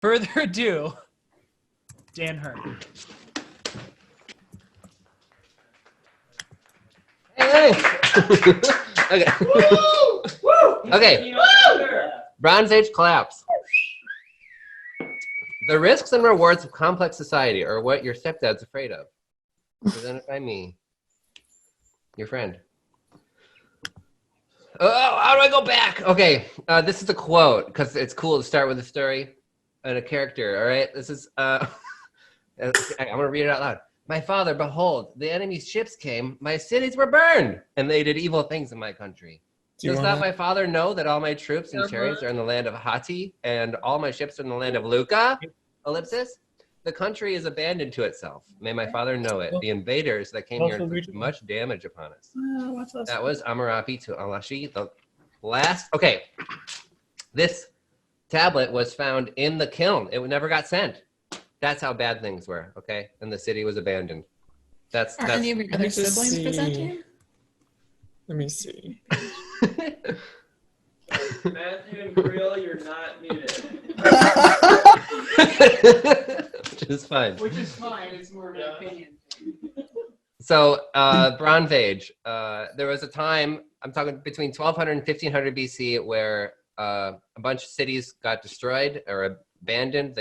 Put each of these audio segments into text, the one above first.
further ado, Dan Hearn. Hey! Okay. Woo! Woo! Okay. Bronze Age collapse. The risks and rewards of complex society are what your stepdad's afraid of. Presented by me, your friend. Oh, how do I go back? Okay, this is a quote because it's cool to start with a story and a character. All right, this is. I'm gonna read it out loud. My father, behold, the enemy's ships came. My cities were burned, and they did evil things in my country. Does not my father know that all my troops and chariots are in the land of Hatti, and all my ships are in the land of Luca? Ellipsis. The country is abandoned to itself. May my father know it. The invaders that came here inflicted much damage upon us. That was Amarapi to Alashi. The last. Okay. This tablet was found in the kiln. It never got sent. That's how bad things were. Okay, and the city was abandoned. That's. Are any of your other siblings present to you? Let me see. Matthew and Creel, you're not muted. Which is fine. Which is fine. It's more of an opinion. So, Bronze Age. There was a time, I'm talking between 1200 and 1500 BC, where a bunch of cities got destroyed or abandoned.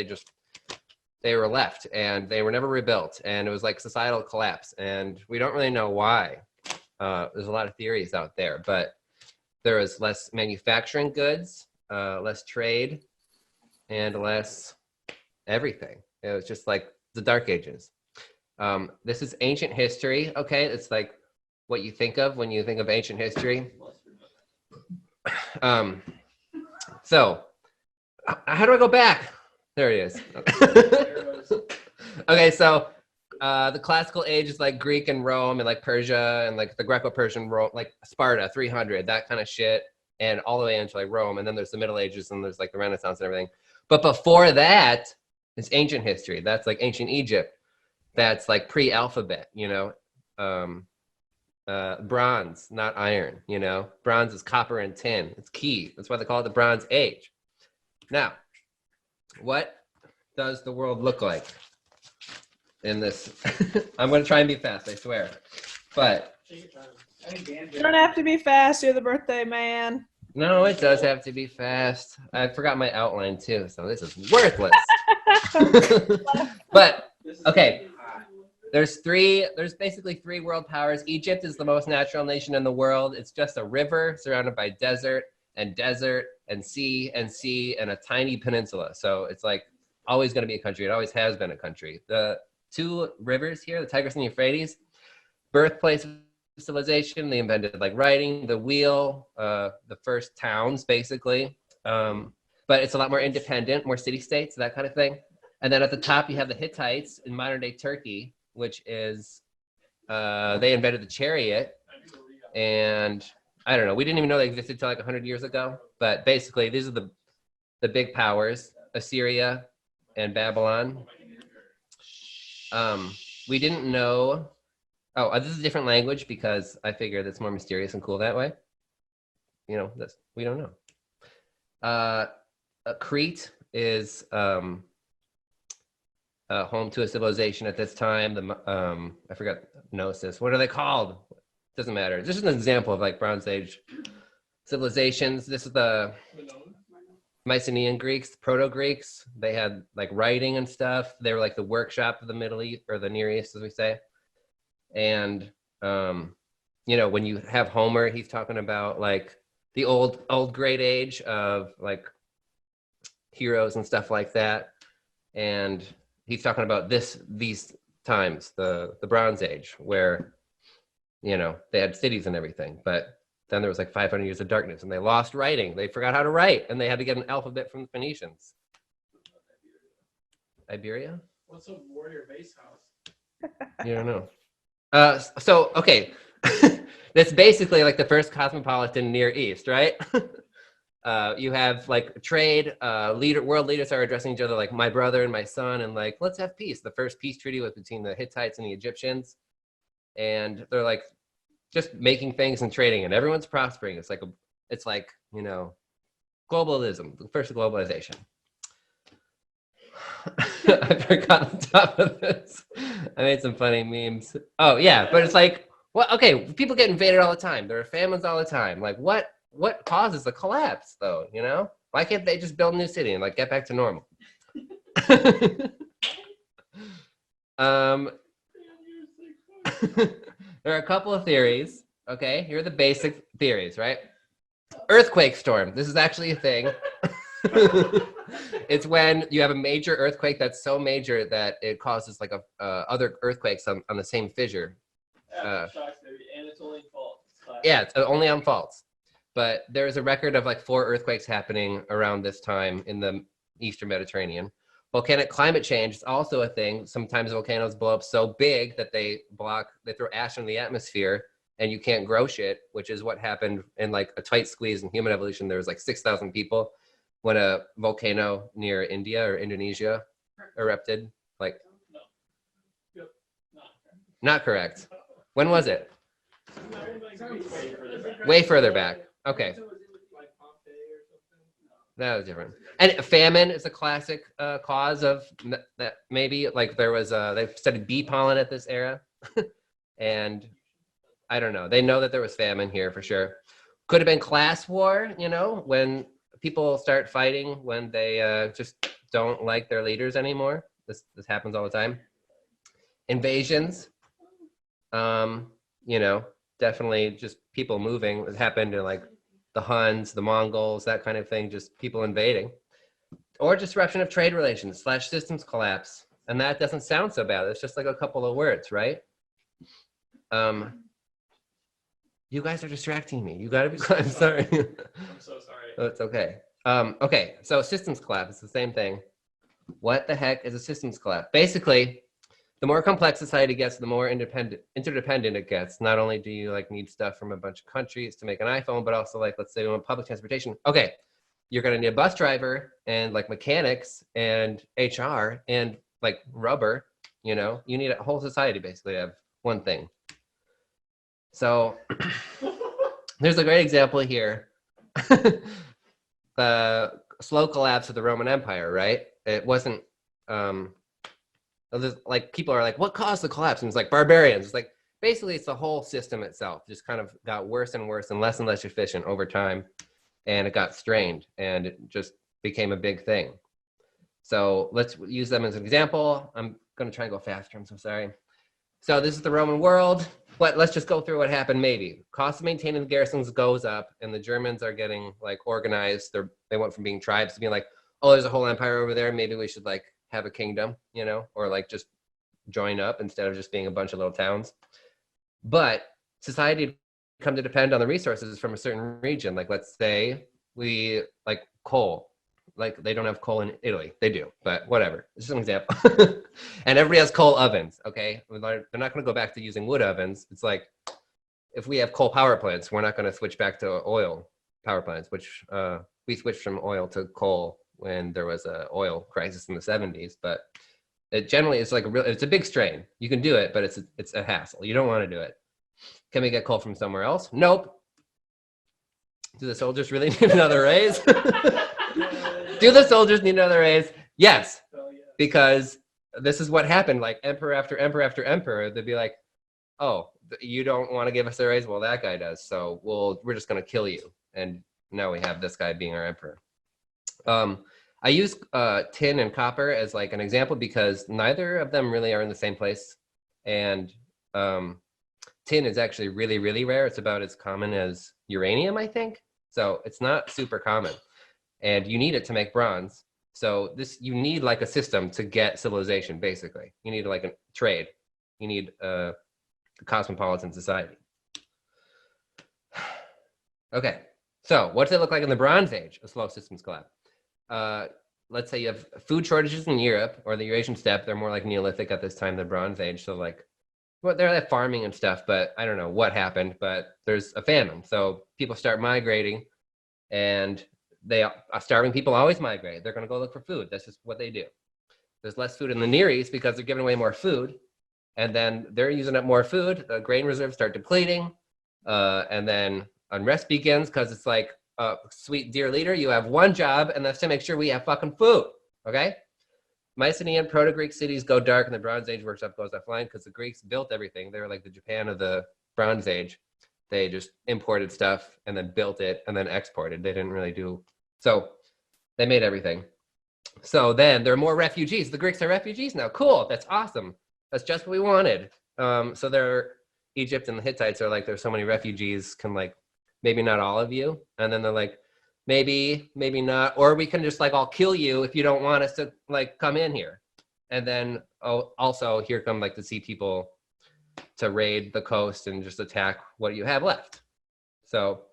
They were left, and they were never rebuilt. And it was like societal collapse. And we don't really know why. There's a lot of theories out there, but there was less manufacturing goods, less trade, and less everything. It was just like the Dark Ages. This is ancient history, okay? It's like what you think of when you think of ancient history. So, how do I go back? There it is. Okay, so the classical age is like Greek and Rome and like Persia and like the Greco-Persian Rome, like Sparta, 300, that kind of shit, and all the way into like Rome. And then there's the Middle Ages and there's like the Renaissance and everything. But before that, it's ancient history. That's like ancient Egypt. That's like pre-alphabet, you know. Bronze, not iron, you know. Bronze is copper and tin. It's key. That's why they call it the Bronze Age. Now, what does the world look like in this? I'm going to try and be fast, I swear. But You don't have to be fast. You're the birthday man. no, it does have to be fast. I forgot my outline too, so this is worthless. But okay, there's basically three world powers. Egypt is the most natural nation in the world. It's just a river surrounded by desert and sea and a tiny peninsula. So it's like always going to be a country. It always has been a country. The two rivers here, the Tigris and the Euphrates, birthplace of civilization. They invented like writing, the wheel, the first towns basically. But it's a lot more independent, more city-states, that kind of thing. And then at the top you have the Hittites in modern-day Turkey, which is they invented the chariot. And I don't know, we didn't even know they existed until like 100 years ago. But basically, these are the big powers: Assyria and Babylon. We didn't know. Oh, this is a different language because I figured it's more mysterious and cool that way. You know, we don't know. Crete is home to a civilization at this time. I forgot Gnosis. What are they called? Doesn't matter. This is an example of like Bronze Age civilizations. This is the Mycenaean Greeks, Proto-Greeks. They had like writing and stuff. They were like the workshop of the Middle East, or the Near East, as we say. And you know, when you have Homer, he's talking about like the old great age of like heroes and stuff like that. And he's talking about these times, the Bronze Age, where, you know, they had cities and everything, but then there was like 500 years of darkness and they lost writing. They forgot how to write and they had to get an alphabet from the Phoenicians. Iberia? What's a warrior base house? You don't know. So, okay. That's basically like the first cosmopolitan Near East, right? You have like trade, world leaders are addressing each other like my brother and my son, and like, let's have peace. The first peace treaty was between the Hittites and the Egyptians. And they're like just making things and trading, and everyone's prospering. It's like, you know, globalism, the first globalization. I forgot the top of this. I made some funny memes. Oh yeah, but it's like, well, okay, people get invaded all the time. There are famines all the time. Like, what causes the collapse, though? You know, why can't they just build a new city and like get back to normal? There are a couple of theories. Okay, here are the basic theories, right? Earthquake storm. This is actually a thing. It's when you have a major earthquake that's so major that it causes like other earthquakes on the same fissure. Aftershocks, baby, and it's only fault. Yeah, it's only on faults. But there's a record of like 4 earthquakes happening around this time in the Eastern Mediterranean. Volcanic climate change is also a thing. Sometimes volcanoes blow up so big that they throw ash into the atmosphere and you can't grow shit, which is what happened in like a tight squeeze in human evolution. There was like 6,000 people when a volcano near India or Indonesia erupted. Like, not correct. When was it? Way further back. Okay. That was different. And famine is a classic cause of that. Maybe like there was they studied bee pollen at this era, and I don't know. They know that there was famine here for sure. Could have been class war. You know, when people start fighting when they just don't like their leaders anymore. This happens all the time. Invasions. You know, definitely just people moving. It happened to like the Huns, the Mongols, that kind of thing, just people invading. Or disruption of trade relations / systems collapse. And that doesn't sound so bad. It's just like a couple of words, right? You guys are distracting me. You gotta be quiet. I'm sorry. I'm so sorry. Oh, it's okay. Okay, so systems collapse, it's the same thing. What the heck is a systems collapse? Basically, the more complex society gets, the more interdependent it gets. Not only do you like need stuff from a bunch of countries to make an iPhone, but also like, let's say we want public transportation. Okay, you're gonna need a bus driver and like mechanics and HR and like rubber, you know? You need a whole society basically to have one thing. So there's a great example here. The slow collapse of the Roman Empire, right? It wasn't, like people are like, what caused the collapse? And it's like barbarians. It's like, basically it's the whole system itself just kind of got worse and worse and less efficient over time. And it got strained and it just became a big thing. So let's use them as an example. I'm gonna try and go faster, I'm so sorry. So this is the Roman world. But let's just go through what happened maybe. Cost of maintaining the garrisons goes up and the Germans are getting like organized. They went from being tribes to being like, oh, there's a whole empire over there. Maybe we should like have a kingdom, you know, or like just join up instead of just being a bunch of little towns. But society come to depend on the resources from a certain region. Like let's say we like coal. Like they don't have coal in Italy. They do, but whatever. It's just an example. And everybody has coal ovens, okay? They're not going to go back to using wood ovens. It's like if we have coal power plants, we're not going to switch back to oil power plants, which we switched from oil to coal when there was a oil crisis in the 70s. But it generally is like it's a big strain. You can do it, but it's a hassle. You don't want to do it. Can we get coal from somewhere else? Nope. Do the soldiers really need another raise? Do the soldiers need another raise? Yes, because this is what happened. Like emperor after emperor after emperor, they'd be like, "Oh, you don't want to give us a raise? Well, that guy does. So we're just going to kill you." And now we have this guy being our emperor. I use tin and copper as like an example because neither of them really are in the same place, and tin is actually really, really rare. It's about as common as uranium, I think. So it's not super common. And you need it to make bronze. So you need like a system to get civilization, basically. You need like a trade. You need a cosmopolitan society. Okay, so what does it look like in the Bronze Age, a slow systems collapse? Let's say you have food shortages in Europe or the Eurasian steppe. They're more like Neolithic at this time, the Bronze Age. So like, well, they're like farming and stuff, but I don't know what happened, but there's a famine. So people start migrating and starving people always migrate. They're going to go look for food. That's just what they do. There's less food in the Near East because they're giving away more food. And then they're using up more food. The grain reserves start depleting. And then unrest begins because it's like, sweet dear leader, you have one job and that's to make sure we have fucking food. Okay? Mycenaean Proto-Greek cities go dark and the Bronze Age workshop goes offline because the Greeks built everything. They were like the Japan of the Bronze Age. They just imported stuff and then built it and then exported. They didn't really do, so they made everything. So then there are more refugees. The Greeks are refugees now. Cool, that's awesome. That's just what we wanted. So Egypt and the Hittites are like, there's so many refugees, can like, maybe not all of you. And then they're like, maybe not, or we can just like all kill you if you don't want us to like come in here. And then also here come like the sea people to raid the coast and just attack what you have left. So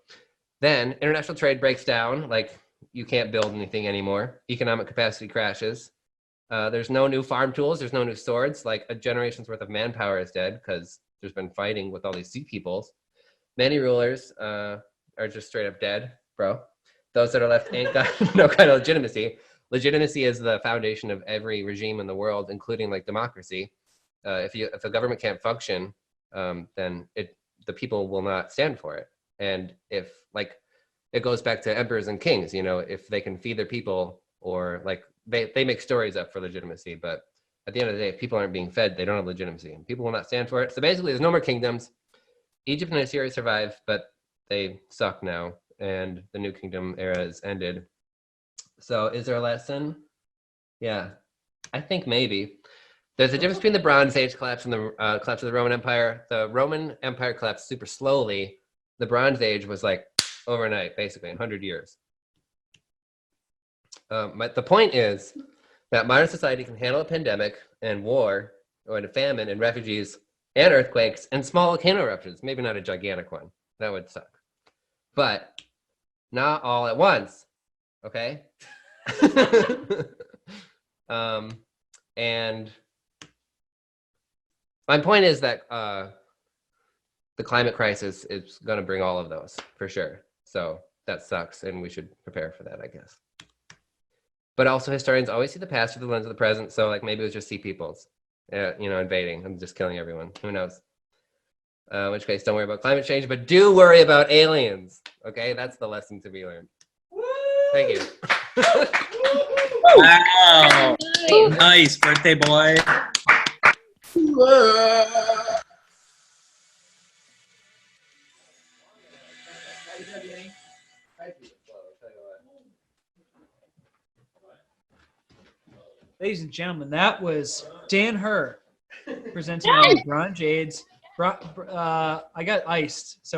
then international trade breaks down, like you can't build anything anymore. Economic capacity crashes. There's no new farm tools, there's no new swords, like a generation's worth of manpower is dead because there's been fighting with all these sea peoples. Many rulers are just straight up dead, bro. Those that are left ain't got no kind of legitimacy. Legitimacy is the foundation of every regime in the world, including like democracy. If a government can't function, then the people will not stand for it. And if like it goes back to emperors and kings, you know, if they can feed their people, or like they make stories up for legitimacy, but at the end of the day, if people aren't being fed, they don't have legitimacy, and people will not stand for it. So basically, there's no more kingdoms. Egypt and Assyria survive, but they suck now, and the New Kingdom era is ended. So is there a lesson? Yeah, I think maybe. There's a difference between the Bronze Age collapse and the collapse of the Roman Empire. The Roman Empire collapsed super slowly. The Bronze Age was like overnight, basically, 100 years. But the point is that modern society can handle a pandemic and war, or a famine and refugees and earthquakes and small volcano eruptions. Maybe not a gigantic one. That would suck. But not all at once, okay? And my point is that the climate crisis is going to bring all of those for sure. So that sucks, and we should prepare for that, I guess. But also, historians always see the past through the lens of the present. So like maybe it was just sea peoples, you know, invading and just killing everyone. Who knows? In which case, don't worry about climate change, but do worry about aliens. Okay, that's the lesson to be learned. Thank you. Wow. Nice birthday boy. Ladies and gentlemen, that was Dan Herr presenting our Bronze Age. I got iced, so